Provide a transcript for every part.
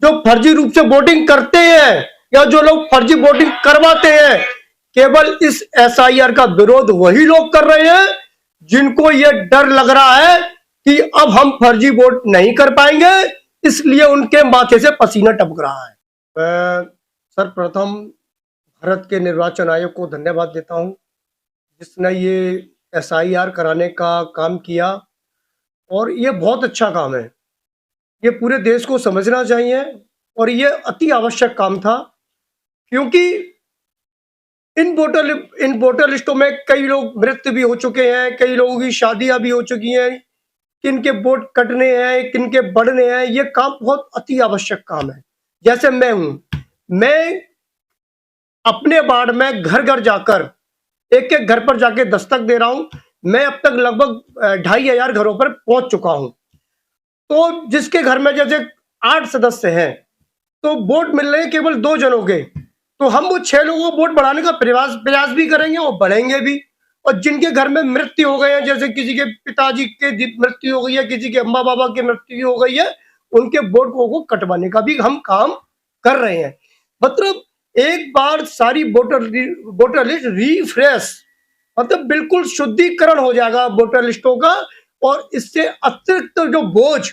जो फर्जी रूप से वोटिंग करते हैं या जो लोग फर्जी वोटिंग करवाते हैं, केवल इस एसआईआर का विरोध वही लोग कर रहे हैं जिनको ये डर लग रहा है कि अब हम फर्जी वोट नहीं कर पाएंगे, इसलिए उनके माथे से पसीना टपक रहा है। मैं सर्वप्रथम भारत के निर्वाचन आयोग को धन्यवाद देता हूं जिसने ये एसआईआर कराने का काम किया, और ये बहुत अच्छा काम है। ये पूरे देश को समझना चाहिए और ये अति आवश्यक काम था, क्योंकि इन वोटर लिस्टों में कई लोग मृत भी हो चुके हैं, कई लोगों की शादियां भी हो चुकी हैं, किनके वोट कटने हैं, किनके बढ़ने हैं। ये काम बहुत अति आवश्यक काम है। जैसे मैं अपने वार्ड में घर घर जाकर एक एक घर पर जाके दस्तक दे रहा हूं। मैं अब तक लगभग 2500 घरों पर पहुंच चुका हूं। तो जिसके घर में जैसे 8 सदस्य हैं तो वोट मिल रहे हैं केवल 2 जनों के, तो हम वो 6 लोगों को वोट बढ़ाने का प्रयास भी करेंगे और बढ़ेंगे भी। और जिनके घर में मृत्यु हो गए हैं, जैसे किसी के पिताजी के मृत्यु हो गई है, किसी के अम्मा बाबा की मृत्यु हो गई है, उनके वोट को कटवाने का भी हम काम कर रहे हैं। मतलब एक बार सारी वोटर लिस्ट रिफ्रेश, मतलब बिल्कुल शुद्धिकरण हो जाएगा वोटर लिस्टों का। और इससे अतिरिक्त जो बोझ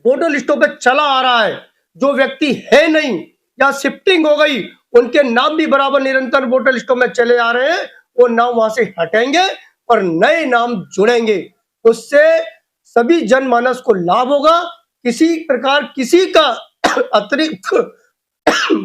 वोटर लिस्टों पे चला आ रहा है, जो व्यक्ति है नहीं या शिफ्टिंग हो गई, उनके नाम भी बराबर निरंतर वोटर लिस्टों में चले आ रहे हैं, वो नाम वहां से हटेंगे और नए नाम जुड़ेंगे। उससे सभी जनमानस को लाभ होगा। किसी प्रकार किसी का अतिरिक्त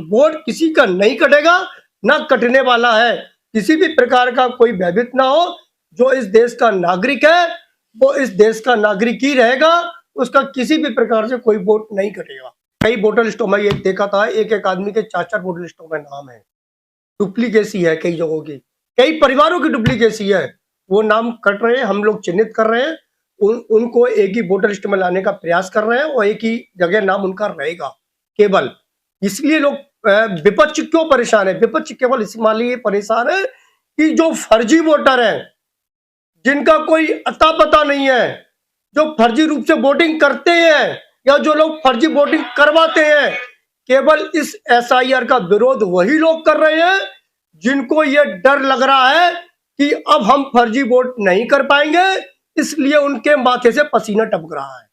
वोट किसी का नहीं कटेगा, ना कटने वाला है। किसी भी प्रकार का कोई भयभीत ना हो। जो इस देश का नागरिक है वो इस देश का नागरिक ही रहेगा, उसका किसी भी प्रकार से कोई वोट नहीं कटेगा। कई वोटर लिस्टों में ये देखा था, एक एक आदमी के 4-4 वोटर लिस्टों में नाम है। डुप्लीकेसी है कई जगहों की, कई परिवारों की डुप्लीकेसी है। वो नाम कट रहे हैं, हम लोग चिन्हित कर रहे हैं, उनको एक ही वोटर लिस्ट में लाने का प्रयास कर रहे हैं और एक ही जगह नाम उनका रहेगा केवल। इसलिए लोग विपक्ष क्यों परेशान है? विपक्ष केवल इसलिए परेशान है कि जो फर्जी वोटर है, जिनका कोई अता पता नहीं है, जो फर्जी रूप से वोटिंग करते हैं या जो लोग फर्जी वोटिंग करवाते हैं, केवल इस एसआईआर का विरोध वही लोग कर रहे हैं जिनको ये डर लग रहा है कि अब हम फर्जी वोट नहीं कर पाएंगे, इसलिए उनके माथे से पसीना टपक रहा है।